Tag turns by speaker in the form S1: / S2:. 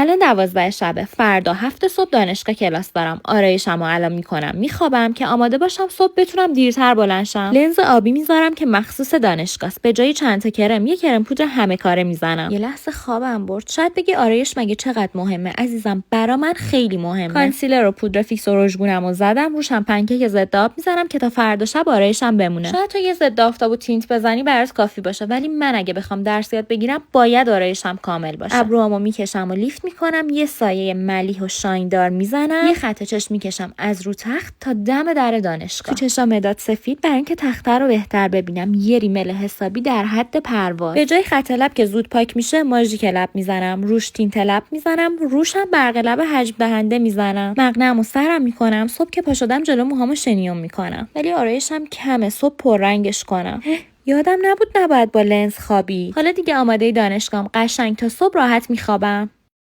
S1: الان 12 شبه. فردا 7 صبح دانشگاه کلاس دارم. آرایشمو الان میکنم، میخوابم که آماده باشم صبح بتونم دیرتر بلند شم. لنز آبی میذارم که مخصوص دانشگاهست. به جای چند تا کرم یه کرم پودر همه کاره میزنم. یه لحظه خوابم برد. شاید بگی آرایش مگه چقدر مهمه؟ عزیزم برا من خیلی مهمه. کانسیلر و پودر فیکس و رژگونمو زدم، روشم پنکیک ضد آب میزنم که تا فردا شب آرایشم بمونه. شاید تو یه ضد آفتاب و تینت بزنی برات کافی باشه، ولی من اگه بخوام درس یاد بگیرم باید آرایشم کامل باشه. ابروامو میکشم و لیفت میکنم، یه سایه ملیح و شایندار میزنم، یه خط چشم میکشم از رو تخت تا دم در دانشگاه. تو چشام مداد سفید برای اینکه تخته رو بهتر ببینم، یه ریمل حسابی در حد پرواز. به جای خط لب که زود پاک میشه ماژیک لب میزنم، روش تینت لب میزنم، روشم برق لب حجم دهنده میزنم، مقنعه‌مو سرم میکنم. صبح که پا شدم جلو موهامو شنیوم میکنم، ولی آرایشم کمه. صبح پررنگش کنم. یادم نبود نباید با لنز خوابی. حالا دیگه آماده دانشگاهم، قشنگ تا صبح راحت میخوابم.